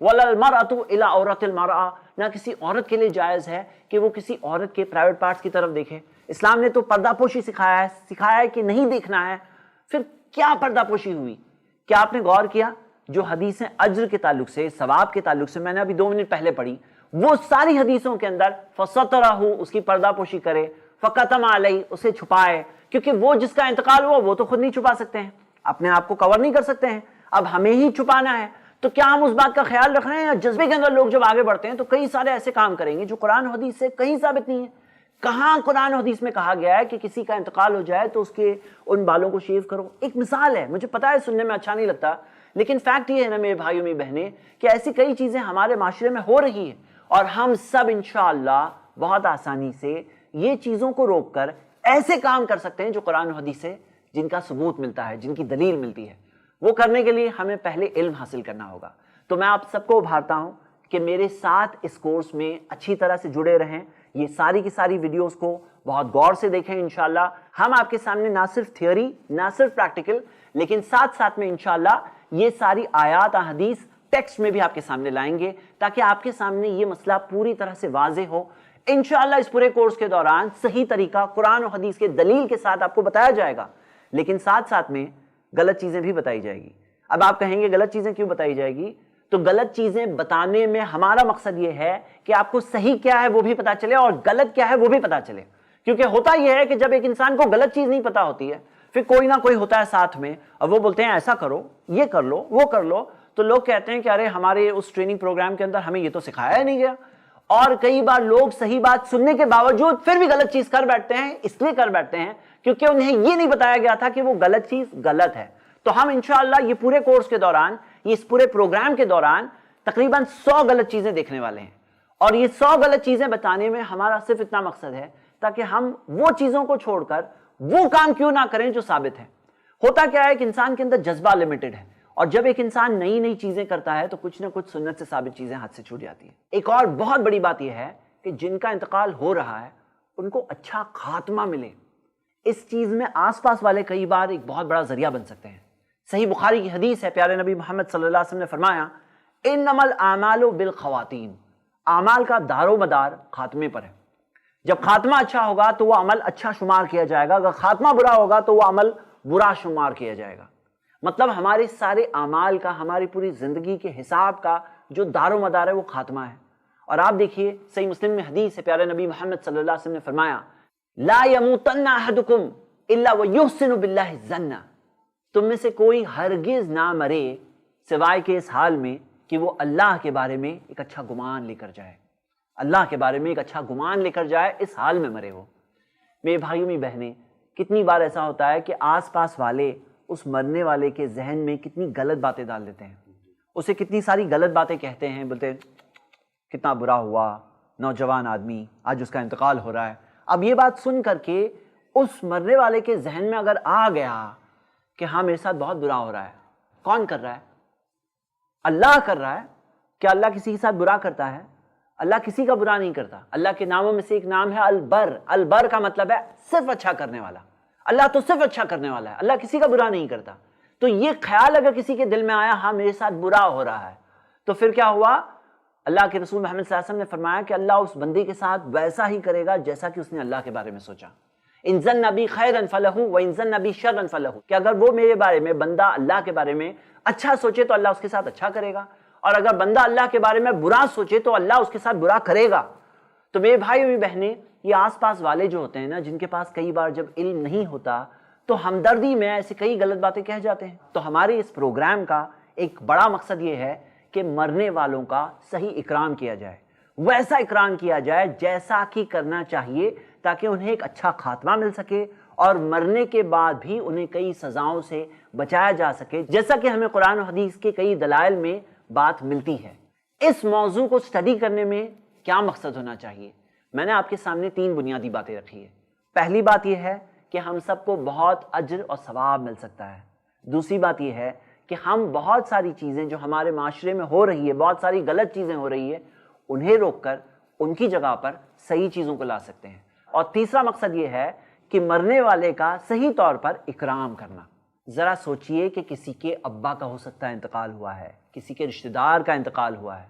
وَلَا الْمَرْأَةُ إِلَىٰ عَوْرَةِ الْمَرْأَةِ، نہ کسی عورت کے لیے جائز ہے کہ وہ کسی عورت کے پرائیویٹ پارٹس کی طرف دیکھے۔ اسلام نے تو پردہ پوشی سکھایا ہے کہ نہیں دیکھنا ہے۔ پھر کیا پردہ پوشی ہوئی؟ کیا آپ نے غور کیا جو حدیثیں اجر کے تعلق سے، ثواب کے تعلق سے میں نے ابھی 2 منٹ پہلے پڑھی، وہ ساری حدیثوں کے اندر فَسَتَرَهُ، اس کی پردہ پوشی کرے، فَقَتَمَ عَلَيْهِ، اسے چھپائے، کیونکہ وہ جس کا انتقال ہوا وہ تو خود نہیں چھپا سکتے ہیں، اپنے آپ کو کور نہیں کر سکتے ہیں، اب ہمیں ہی چھپانا ہے۔ تو کیا ہم اس بات کا خیال رکھ رہے ہیں؟ یا جذبے کے اندر لوگ جب آگے بڑھتے ہیں تو کئی سارے ایسے کام کریں گے جو قرآن و حدیث سے کہیں ثابت نہیں ہے۔ کہاں قرآن و حدیث میں کہا گیا ہے کہ کسی کا انتقال ہو جائے تو اس کے ان بالوں کو شیو کرو؟ ایک مثال ہے، مجھے پتا ہے سننے میں اچھا نہیں لگتا، لیکن فیکٹ یہ ہے نا میرے بھائیوں میری بہنیں کہ ایسی کئی چیزیں ہمارے معاشرے میں ہو رہی ہیں، اور ہم سب انشاءاللہ بہت آسانی سے یہ چیزوں کو روک کر ایسے کام کر سکتے ہیں جو قرآن و حدیث سے جن کا ثبوت ملتا ہے، جن کی دلیل ملتی ہے۔ وہ کرنے کے لیے ہمیں پہلے علم حاصل کرنا ہوگا۔ تو میں آپ سب کو ابھارتا ہوں کہ میرے ساتھ اس کورس میں اچھی طرح سے جڑے رہیں، یہ ساری کی ساری ویڈیوز کو بہت غور سے دیکھیں۔ انشاءاللہ ہم آپ کے سامنے نہ صرف تھیوری، نہ صرف پریکٹیکل، لیکن ساتھ ساتھ میں انشاءاللہ یہ ساری آیات احادیث ٹیکسٹ میں بھی آپ کے سامنے لائیں گے، تاکہ آپ کے سامنے یہ مسئلہ پوری طرح سے واضح ہو۔ انشاءاللہ اس پورے کورس کے دوران صحیح طریقہ قرآن و حدیث کے دلیل کے ساتھ آپ کو بتایا جائے گا، لیکن ساتھ ساتھ میں غلط چیزیں بھی بتائی جائے گی۔ اب آپ کہیں گے غلط چیزیں کیوں بتائی جائے گی؟ تو غلط چیزیں بتانے میں ہمارا مقصد یہ ہے کہ آپ کو صحیح کیا ہے وہ بھی پتا چلے اور غلط کیا ہے وہ بھی پتا چلے۔ کیونکہ ہوتا یہ ہے کہ جب ایک انسان کو غلط چیز نہیں پتا ہوتی ہے، پھر کوئی نہ کوئی ہوتا ہے ساتھ میں اور وہ بولتے ہیں ایسا کرو، یہ کر لو، وہ کر لو، تو لوگ کہتے ہیں کہ ارے ہمارے اس ٹریننگ پروگرام کے اندر ہمیں یہ تو سکھایا ہی نہیں گیا۔ اور کئی بار لوگ صحیح بات سننے کے باوجود پھر بھی غلط چیز کر بیٹھتے ہیں، اس لیے کر بیٹھتے ہیں کیونکہ انہیں یہ نہیں بتایا گیا تھا کہ وہ غلط چیز غلط ہے۔ تو ہم انشاءاللہ یہ پورے کورس کے دوران، یہ اس پورے پروگرام کے دوران تقریباً 100 غلط چیزیں دیکھنے والے ہیں، اور یہ 100 غلط چیزیں بتانے میں ہمارا صرف اتنا مقصد ہے تاکہ ہم وہ چیزوں کو چھوڑ کر وہ کام کیوں نہ کریں جو ثابت ہے۔ ہوتا کیا ہے کہ انسان کے اندر جذبہ لمیٹڈ ہے، اور جب ایک انسان نئی نئی چیزیں کرتا ہے تو کچھ نہ کچھ سنت سے ثابت چیزیں ہاتھ سے چھوٹ جاتی ہیں۔ ایک اور بہت بڑی بات یہ ہے کہ جن کا انتقال ہو رہا ہے ان کو اچھا خاتمہ ملے، اس چیز میں آس پاس والے کئی بار ایک بہت بڑا ذریعہ بن سکتے ہیں۔ صحیح بخاری کی حدیث ہے، پیارے نبی محمد صلی اللہ علیہ وسلم نے فرمایا انما الاعمال بالخواتیم، اعمال کا دار و مدار خاتمے پر ہے۔ جب خاتمہ اچھا ہوگا تو وہ عمل اچھا شمار کیا جائے گا، اگر خاتمہ برا ہوگا تو وہ عمل برا شمار کیا جائے گا۔ مطلب ہمارے سارے اعمال کا، ہماری پوری زندگی کے حساب کا جو دار و مدار ہے وہ خاتمہ ہے۔ اور آپ دیکھیے صحیح مسلم میں حدیث ہے، پیارے نبی محمد صلی اللہ علیہ وسلم نے فرمایا لا يموتن احدکم الا ويحسن باللہ الظن، تم میں سے کوئی ہرگز نہ مرے سوائے کہ اس حال میں کہ وہ اللہ کے بارے میں ایک اچھا گمان لے کر جائے، اللہ کے بارے میں ایک اچھا گمان لے کر جائے، اس حال میں مرے ہو۔ میرے بھائیوں میری بہنیں، کتنی بار ایسا ہوتا ہے کہ آس پاس والے اس مرنے والے کے ذہن میں کتنی غلط باتیں ڈال دیتے ہیں، اسے کتنی ساری غلط باتیں کہتے ہیں، بولتے ہیں کتنا برا ہوا، نوجوان آدمی، آج اس کا انتقال ہو رہا ہے۔ اب یہ بات سن کر کے اس مرنے والے کے ذہن میں اگر آ گیا کہ ہاں میرے ساتھ بہت برا ہو رہا ہے، کون کر رہا ہے؟ اللہ کر رہا ہے۔ کیا اللہ کسی کے ساتھ برا کرتا ہے؟ اللہ کسی کا برا نہیں کرتا۔ اللہ کے ناموں میں سے ایک نام ہے البر۔ البر کا مطلب ہے صرف اچھا کرنے والا۔ اللہ تو صرف اچھا کرنے والا ہے، اللہ کسی کا برا نہیں کرتا۔ تو یہ خیال اگر کسی کے دل میں آیا ہاں میرے ساتھ برا ہو رہا ہے، تو پھر کیا ہوا؟ اللہ کے رسول محمد صلی اللہ علیہ وسلم نے فرمایا کہ اللہ اس بندے کے ساتھ ویسا ہی کرے گا جیسا کہ اس نے اللہ کے بارے میں سوچا۔ ان ظن بی خیرا فلہ وان ظن بی شرا فلہ، کہ اگر وہ میرے بارے میں، بندہ اللہ کے بارے میں اچھا سوچے تو اللہ اس کے ساتھ اچھا کرے گا، اور اگر بندہ اللہ کے بارے میں برا سوچے تو اللہ اس کے ساتھ برا کرے گا۔ تو میرے بھائی اور بہنیں، یہ آس پاس والے جو ہوتے ہیں نا، جن کے پاس کئی بار جب علم نہیں ہوتا تو ہمدردی میں ایسے کئی غلط باتیں کہہ جاتے ہیں۔ تو ہمارے اس پروگرام کا ایک بڑا مقصد یہ ہے کہ مرنے والوں کا صحیح اکرام کیا جائے، ویسا اکرام کیا جائے جیسا کہ کرنا چاہیے، تاکہ انہیں ایک اچھا خاتمہ مل سکے اور مرنے کے بعد بھی انہیں کئی سزاؤں سے بچایا جا سکے، جیسا کہ ہمیں قرآن و حدیث کے کئی دلائل میں بات ملتی ہے۔ اس موضوع کو سٹڈی کرنے میں کیا مقصد ہونا چاہیے؟ میں نے آپ کے سامنے 3 بنیادی باتیں رکھی ہیں۔ پہلی بات یہ ہے کہ ہم سب کو بہت اجر اور ثواب مل سکتا ہے۔ دوسری بات یہ ہے کہ ہم بہت ساری چیزیں جو ہمارے معاشرے میں ہو رہی ہے، بہت ساری غلط چیزیں ہو رہی ہے، انہیں روک کر ان کی جگہ پر صحیح چیزوں کو لا سکتے ہیں۔ اور تیسرا مقصد یہ ہے کہ مرنے والے کا صحیح طور پر اکرام کرنا، ذرا سوچئے کہ کسی کے ابا کا ہو سکتا ہے انتقال ہوا ہے، کسی کے رشتہ دار کا انتقال ہوا ہے،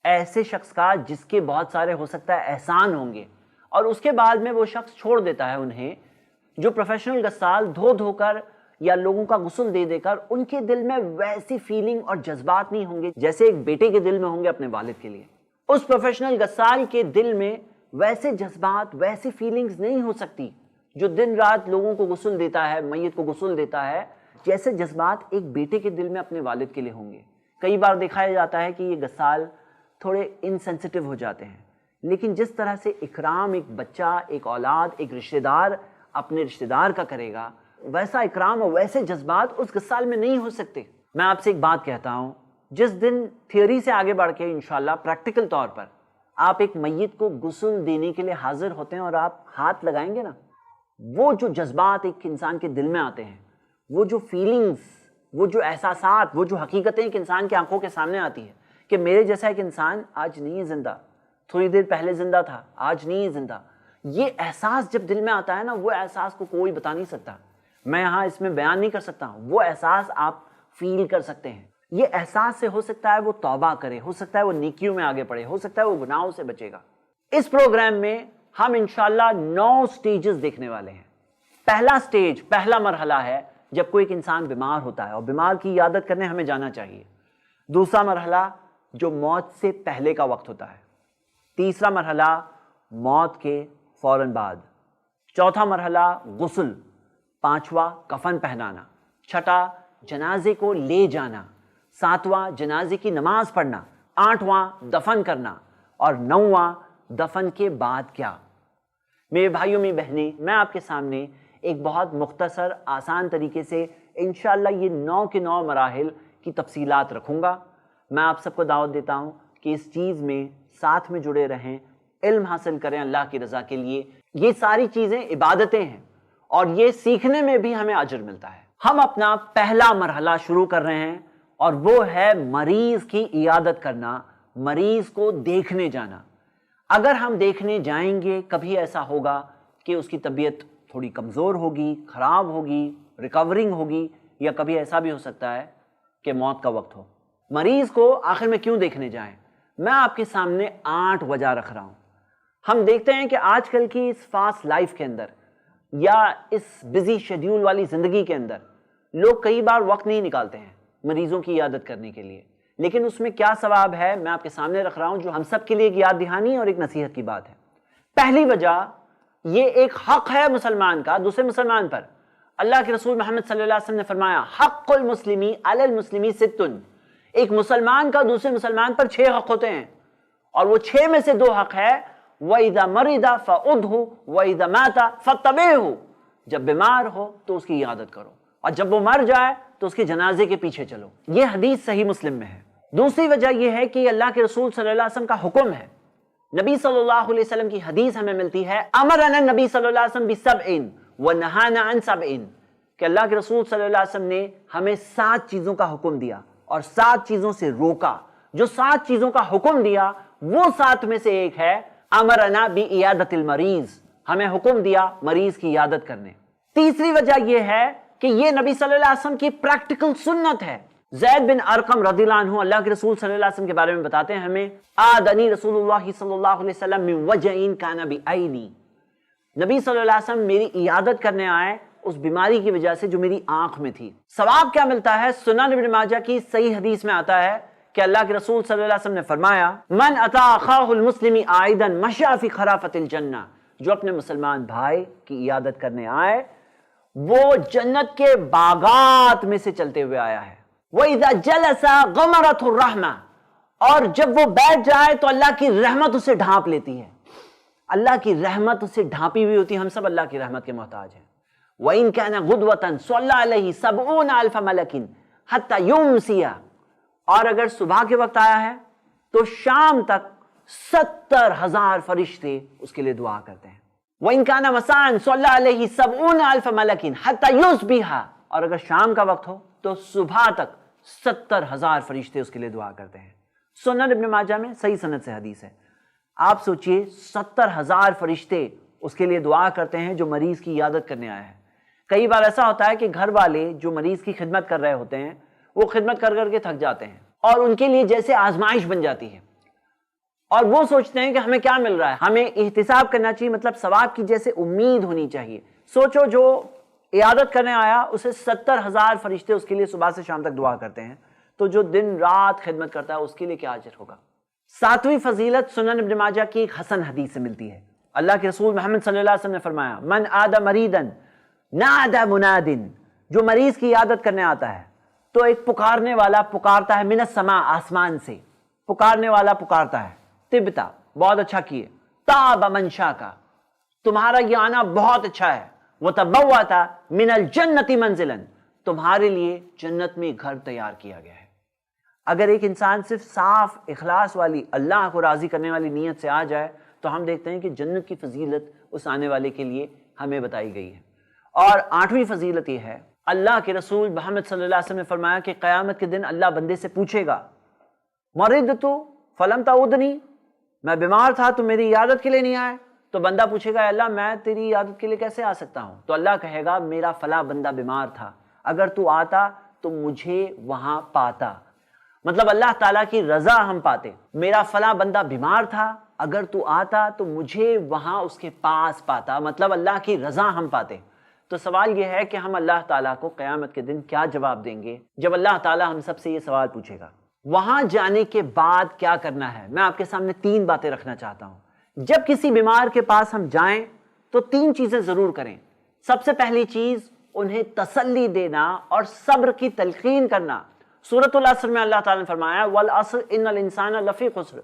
ایسے شخص کا جس کے بہت سارے ہو سکتا ہے احسان ہوں گے، اور اس کے بعد میں وہ شخص چھوڑ دیتا ہے انہیں، جو پروفیشنل غسال دھو دھو کر یا لوگوں کا غسل دے دے کر ان کے دل میں ویسی فیلنگ اور جذبات نہیں ہوں گے جیسے ایک بیٹے کے دل میں ہوں گے اپنے والد کے لیے۔ اس پروفیشنل غسال کے دل میں ویسے جذبات، ویسی فیلنگز نہیں ہو سکتی جو دن رات لوگوں کو غسل دیتا ہے، میت کو غسل دیتا ہے، جیسے جذبات ایک بیٹے کے دل میں اپنے والد کے لیے ہوں گے۔ کئی بار دیکھا جاتا ہے کہ یہ غسال تھوڑے انسینسٹیو ہو جاتے ہیں، لیکن جس طرح سے اکرام ایک بچہ، ایک اولاد، ایک رشتہ دار اپنے رشتہ دار کا کرے گا، ویسا اکرام اور ویسے جذبات اس غسال میں نہیں ہو سکتے۔ میں آپ سے ایک بات کہتا ہوں، جس دن تھیوری سے آگے بڑھ کے انشاءاللہ پریکٹیکل طور پر آپ ایک میت کو غسل دینے کے لیے حاضر ہوتے ہیں اور آپ ہاتھ لگائیں گے نا، وہ جو جذبات ایک انسان کے دل میں آتے ہیں، وہ جو فیلنگز، وہ جو احساسات، وہ جو حقیقتیں ایک انسان کی آنکھوں کے سامنے آتی ہے کہ میرے جیسا ایک انسان آج نہیں ہے زندہ، تھوڑی دیر پہلے زندہ تھا، آج نہیں ہے زندہ، یہ احساس جب دل میں آتا ہے نا، وہ احساس کو کوئی بتا نہیں سکتا، میں یہاں اس میں بیان نہیں کر سکتا ہوں، وہ احساس آپ فیل کر سکتے ہیں۔ یہ احساس سے ہو سکتا ہے وہ توبہ کرے، ہو سکتا ہے وہ نیکیوں میں آگے بڑھے، ہو سکتا ہے وہ گناہوں سے بچے گا۔ اس پروگرام میں ہم انشاءاللہ 9 سٹیجز دیکھنے والے ہیں۔ پہلا سٹیج، پہلا مرحلہ ہے جب کوئی ایک انسان بیمار ہوتا ہے اور بیمار کی عیادت کرنے ہمیں جانا چاہیے۔ دوسرا مرحلہ جو موت سے پہلے کا وقت ہوتا ہے۔ تیسرا مرحلہ موت کے فوراً بعد۔ چوتھا مرحلہ غسل۔ پانچواں کفن پہنانا۔ چھٹا جنازے کو لے جانا۔ ساتواں جنازے کی نماز پڑھنا۔ آٹھواں دفن کرنا۔ اور نوواں دفن کے بعد کیا۔ میرے بھائیوں، میری بہنیں، میں آپ کے سامنے ایک بہت مختصر آسان طریقے سے انشاءاللہ یہ 9 کے 9 مراحل کی تفصیلات رکھوں گا۔ میں آپ سب کو دعوت دیتا ہوں کہ اس چیز میں ساتھ میں جڑے رہیں، علم حاصل کریں اللہ کی رضا کے لیے۔ یہ ساری چیزیں عبادتیں ہیں اور یہ سیکھنے میں بھی ہمیں اجر ملتا ہے۔ ہم اپنا پہلا مرحلہ شروع کر رہے ہیں اور وہ ہے مریض کی عیادت کرنا، مریض کو دیکھنے جانا۔ اگر ہم دیکھنے جائیں گے، کبھی ایسا ہوگا کہ اس کی طبیعت تھوڑی کمزور ہوگی، خراب ہوگی، ریکورنگ ہوگی، یا کبھی ایسا بھی ہو سکتا ہے کہ موت کا وقت ہو۔ مریض کو آخر میں کیوں دیکھنے جائیں؟ میں آپ کے سامنے 8 وجہ رکھ رہا ہوں۔ ہم دیکھتے ہیں کہ آج کل کی اس فاسٹ لائف کے اندر یا اس بزی شیڈیول والی زندگی کے اندر لوگ کئی بار وقت نہیں نکالتے ہیں مریضوں کی عیادت کرنے کے لیے، لیکن اس میں کیا ثواب ہے میں آپ کے سامنے رکھ رہا ہوں، جو ہم سب کے لیے ایک یاد دہانی اور ایک نصیحت کی بات ہے۔ پہلی وجہ، یہ ایک حق ہے مسلمان کا دوسرے مسلمان پر۔ اللہ کے رسول محمد صلی اللہ علیہ وسلم نے فرمایا، حق المسلمی علی المسلمی 6۔ ایک مسلمان کا دوسرے مسلمان پر 6 حق ہوتے ہیں، اور وہ 6 میں سے 2 حق ہے، وَإِذَا مَرِضَ فَعُدْهُ وَإِذَا مَاتَ فَاتَّبِعْهُ۔ جب بیمار ہو تو اس کی عیادت کرو، اور جب وہ مر جائے تو اس کے جنازے کے پیچھے چلو۔ یہ حدیث صحیح مسلم میں ہے۔ دوسری وجہ یہ ہے کہ اللہ کے رسول صلی اللہ علیہ وسلم کا حکم ہے۔ نبی صلی اللہ علیہ وسلم کی حدیث ہمیں ملتی ہے، امرنا النبی صلی اللہ علیہ وسلم ب7 ونہانا عن 7، کہ اللہ کے رسول صلی اللہ علیہ وسلم نے ہمیں 7 چیزوں کا حکم دیا اور 7 چیزوں سے روکا۔ جو 7 چیزوں کا حکم دیا وہ 7 میں سے ایک ہے امرنا بعیادت المریض، ہمیں حکم دیا مریض کی عیادت کرنے۔ تیسری وجہ یہ ہے کہ یہ نبی صلی اللہ علیہ وسلم کی پریکٹیکل سنت ہے۔ زید بن ارقم رضی اللہ عنہ اللہ کے رسول صلی اللہ علیہ وسلم کے بارے میں بتاتے ہیں ہمیں، آدنی رسول اللہ صلی اللہ علیہ وسلم من وجعین کان بعینی، نبی صلی اللہ علیہ وسلم میری عیادت کرنے آئے اس بیماری کی وجہ سے جو میری آنکھ میں تھی۔ ثواب کیا ملتا ہے؟ سنن ابن ماجہ کی صحیح حدیث میں آتا ہے کہ اللہ کے رسول صلی اللہ علیہ وسلم نے فرمایا، من اتی اخاہ المسلم عائدا مشى فی خرافۃ الجنہ، جو اپنے مسلمان بھائی کی عیادت کرنے آئے وہ جنت کے باغات میں سے چلتے ہوئے آیا ہے۔ وَإِذَا جَلَسَ غَمَرَتْهُ الرَّحْمَةُ، اور جب وہ بیٹھ جائے تو اللہ کی رحمت اسے ڈھانپ لیتی ہے۔ اللہ کی رحمت اسے ڈھانپی ہوئی ہوتی ہے، ہم سب اللہ کی رحمت کے محتاج ہیں۔ وَإِن كَانَ غُدْوَةً صَلَّى عَلَيْهِ 70,000 مَلَكٍ حَتَّى يُمْسِيَ، اور اگر صبح کے وقت آیا ہے تو شام تک 70,000 فرشتے اس کے لیے دعا کرتے ہیں۔ وَإِن كَانَ مَسَاءً صَلَّى عَلَيْهِ 70,000 مَلَكٍ حَتَّى يُصْبِحَ، اور اگر شام کا وقت ہو تو صبح تک 70,000 فرشتے اس کے لیے دعا کرتے ہیں۔ سنن ابن ماجہ میں صحیح سند سے حدیث ہے۔ آپ سوچئے 70,000 فرشتے اس کے لیے دعا کرتے ہیں جو مریض کی عیادت کرنے آیا ہے۔ کئی بار ایسا ہوتا ہے کہ گھر والے جو مریض کی خدمت کر رہے ہوتے ہیں وہ خدمت کر کر کے تھک جاتے ہیں اور ان کے لیے جیسے آزمائش بن جاتی ہے اور وہ سوچتے ہیں کہ ہمیں کیا مل رہا ہے. ہمیں احتساب کرنا چاہیے, مطلب ثواب کی جیسے امید ہونی چاہیے. سوچو جو عیادت کرنے آیا اسے 70,000 فرشتے اس کے لیے صبح سے شام تک دعا کرتے ہیں, تو جو دن رات خدمت کرتا ہے اس کے لیے کیا اجر ہوگا. 7ویں فضیلت سنن ابن ماجہ کی ایک حسن حدیث سے ملتی ہے. اللہ کے رسول محمد صلی اللہ علیہ وسلم نے فرمایا, من عاد مریدا نادى مناد, جو مریض کی عیادت کرنے آتا ہے تو ایک پکارنے والا پکارتا ہے, من السماء, آسمان سے پکارنے والا پکارتا ہے, طبتا, بہت اچھا کیے, طاب من شاکا, تمہارا یہ آنا بہت اچھا ہے, وتبوأت من الجنت منزلا, تمہارے لیے جنت میں گھر تیار کیا گیا ہے. اگر ایک انسان صرف صاف اخلاص والی اللہ کو راضی کرنے والی نیت سے آ جائے تو ہم دیکھتے ہیں کہ جنت کی فضیلت اس آنے والے کے لیے ہمیں بتائی گئی ہے. اور 8ویں فضیلت یہ ہے, اللہ کے رسول محمد صلی اللہ علیہ وسلم نے فرمایا کہ قیامت کے دن اللہ بندے سے پوچھے گا, مرضت فلم تعودنی, میں بیمار تھا تو میری عیادت کے لیے نہیں آئے. تو بندہ پوچھے گا, اللہ میں تیری عیادت کے لیے کیسے آ سکتا ہوں؟ تو اللہ کہے گا, میرا فلاں بندہ بیمار تھا, اگر تو آتا تو مجھے وہاں پاتا. مطلب اللہ تعالیٰ کی رضا ہم پاتے. میرا فلاں بندہ بیمار تھا, اگر تو آتا تو مجھے وہاں اس کے پاس پاتا, مطلب اللہ کی رضا ہم پاتے. تو سوال یہ ہے کہ ہم اللہ تعالیٰ کو قیامت کے دن کیا جواب دیں گے جب اللہ تعالیٰ ہم سب سے یہ سوال پوچھے گا؟ وہاں جانے کے بعد کیا کرنا ہے, میں آپ کے سامنے 3 باتیں رکھنا چاہتا ہوں. جب کسی بیمار کے پاس ہم جائیں تو 3 چیزیں ضرور کریں. سب سے پہلی چیز, انہیں تسلی دینا اور صبر کی تلقین کرنا. سورۃ العصر میں اللہ تعالیٰ نے فرمایا, والعصر ان الانسان لفی خسر,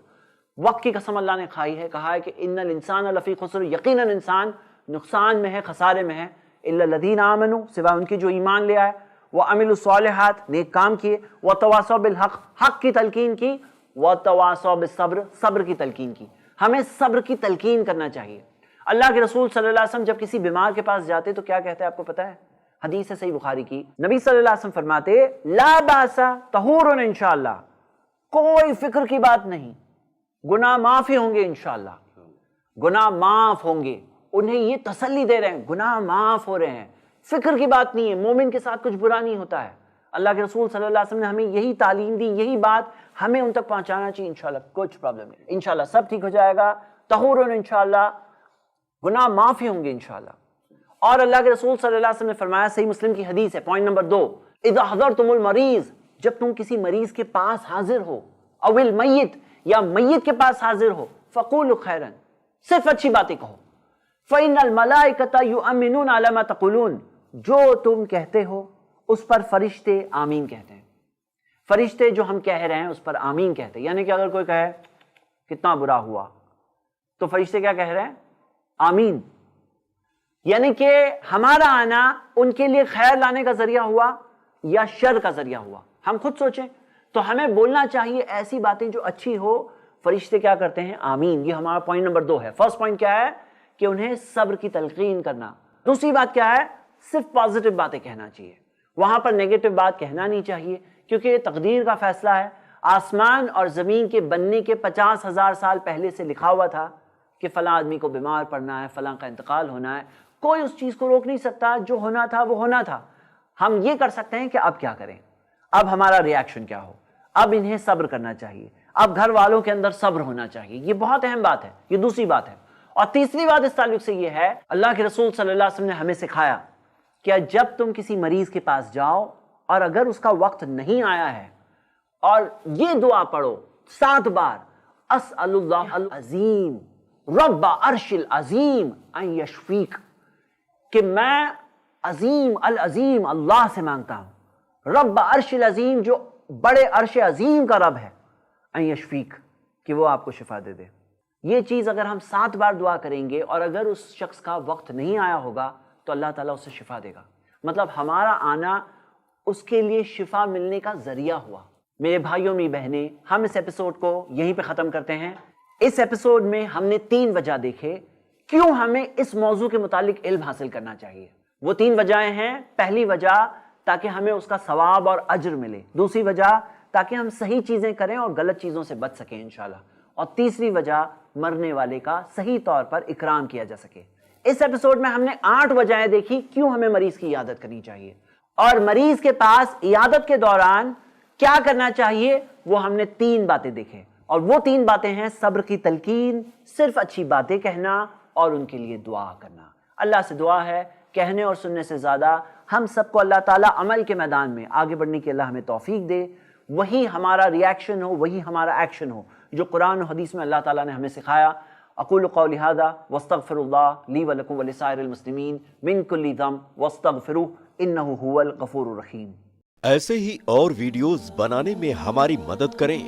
وقت کی قسم اللہ نے کھائی ہے, کہا ہے کہ ان الانسان لفی خسر, یقیناً انسان نقصان میں ہے, خسارے میں ہے, الا الذین آمنوا, سوائے ان کے جو ایمان لے آئے, وعملوا الصالحات, نیک کام کیے, وتواصوا بالحق, حق کی تلقین کی, وتواصوا بالصبر, صبر کی تلقین کی. ہمیں صبر کی تلقین کرنا چاہیے. اللہ کے رسول صلی اللہ علیہ وسلم جب کسی بیمار کے پاس جاتے تو کیا کہتے ہیں آپ کو پتہ ہے؟ حدیث ہے صحیح بخاری کی, نبی صلی اللہ علیہ وسلم فرماتے, لا باس طہور انشاءاللہ, کوئی فکر کی بات نہیں, گناہ معافی ہوں گے انشاءاللہ, گناہ معاف ہوں گے. انہیں یہ تسلی دے رہے ہیں, گناہ معاف ہو رہے ہیں, فکر کی بات نہیں ہے, مومن کے ساتھ کچھ برا نہیں ہوتا ہے. اللہ کے رسول صلی اللہ علیہ وسلم نے ہمیں یہی تعلیم دی, یہی بات ہمیں ان تک پہنچانا چاہیے. انشاءاللہ کچھ پرابلم نہیں, انشاءاللہ سب ٹھیک ہو جائے گا, طہور انشاءاللہ, گناہ معافی ہوں گے انشاءاللہ. اور اللہ کے رسول صلی اللہ علیہ وسلم نے فرمایا, صحیح مسلم کی حدیث ہے, پوائنٹ نمبر 2, اذا حضرتم المریض, جب تم کسی مریض کے پاس حاضر ہو, او المیت, یا میت کے پاس حاضر ہو, فقولوا خیرا, صرف اچھی باتیں کہو. فإن الملائکۃ یؤمنون علی ما تقولون, جو تم کہتے ہو اس پر فرشتے آمین کہتے ہیں. فرشتے جو ہم کہہ رہے ہیں اس پر آمین کہتے ہیں. یعنی کہ اگر کوئی کہے کتنا برا ہوا تو فرشتے کیا کہہ رہے ہیں؟ آمین. یعنی کہ ہمارا آنا ان کے لیے خیر لانے کا ذریعہ ہوا یا شر کا ذریعہ ہوا, ہم خود سوچیں. تو ہمیں بولنا چاہیے ایسی باتیں جو اچھی ہو. فرشتے کیا کرتے ہیں؟ آمین. یہ ہمارا پوائنٹ نمبر 2 ہے. فرسٹ پوائنٹ کیا ہے کہ انہیں صبر کی تلقین کرنا. دوسری بات کیا ہے؟ صرف پازیٹیو باتیں کہنا چاہیے, وہاں پر نیگیٹو بات کہنا نہیں چاہیے, کیونکہ یہ تقدیر کا فیصلہ ہے. آسمان اور زمین کے بننے کے 50,000 سال پہلے سے لکھا ہوا تھا کہ فلاں آدمی کو بیمار پڑنا ہے, فلاں کا انتقال ہونا ہے. کوئی اس چیز کو روک نہیں سکتا, جو ہونا تھا وہ ہونا تھا. ہم یہ کر سکتے ہیں کہ اب کیا کریں, اب ہمارا ری ایکشن کیا ہو. اب انہیں صبر کرنا چاہیے, اب گھر والوں کے اندر صبر ہونا چاہیے. یہ بہت اہم بات ہے. یہ دوسری بات ہے. اور تیسری بات اس تعلق سے یہ ہے, اللہ کے رسول صلی اللہ علیہ وسلم نے ہمیں سکھایا کہ جب تم کسی مریض کے پاس جاؤ اور اگر اس کا وقت نہیں آیا ہے, اور یہ دعا پڑھو 7 بار, اسأل اللہ العظیم رب عرش العظیم ان یشفیک, کہ میں عظیم العظیم اللہ سے مانگتا ہوں, رب عرش العظیم جو بڑے عرش عظیم کا رب ہے, ان یشفیک, کہ وہ آپ کو شفا دے دے. یہ چیز اگر ہم 7 بار دعا کریں گے اور اگر اس شخص کا وقت نہیں آیا ہوگا تو اللہ تعالیٰ اسے شفا دے گا. مطلب ہمارا آنا اس کے لیے شفا ملنے کا ذریعہ ہوا. میرے بھائیوں میری بہنیں, ہم اس ایپیسوڈ کو یہیں پہ ختم کرتے ہیں. اس ایپیسوڈ میں ہم نے 3 وجہ دیکھے کیوں ہمیں اس موضوع کے متعلق علم حاصل کرنا چاہیے. وہ 3 وجہیں ہیں. پہلی وجہ تاکہ ہمیں اس کا ثواب اور اجر ملے. دوسری وجہ تاکہ ہم صحیح چیزیں کریں اور غلط چیزوں سے بچ سکیں انشاءاللہ. اور تیسری وجہ مرنے والے کا صحیح طور پر اکرام کیا جا سکے. اس ایپیسوڈ میں ہم نے 8 وجہیں دیکھی کیوں ہمیں مریض کی عیادت کرنی چاہیے، اور مریض کے پاس عیادت کے دوران کیا کرنا چاہیے وہ ہم نے 3 باتیں دیکھیں، اور وہ 3 باتیں ہیں صبر کی تلقین، صرف اچھی باتیں کہنا اور ان کے لیے دعا کرنا۔ اللہ سے دعا ہے کہنے اور سننے سے زیادہ ہم سب کو اللہ تعالیٰ عمل کے میدان میں آگے بڑھنے کی اللہ ہمیں توفیق دے، وہی ہمارا ریاکشن ہو، وہی ہمارا ایکشن ہو جو قرآن و حدیث میں اللہ تعالیٰ نے ہمیں سکھایا۔ اقول قولی ھذا واستغفر اللہ لی ولکم ولسائر المسلمین من کل ذنب واستغفروہ انہ ھو الغفور الرحیم۔ ایسے ہی اور ویڈیوز بنانے میں ہماری مدد کریں۔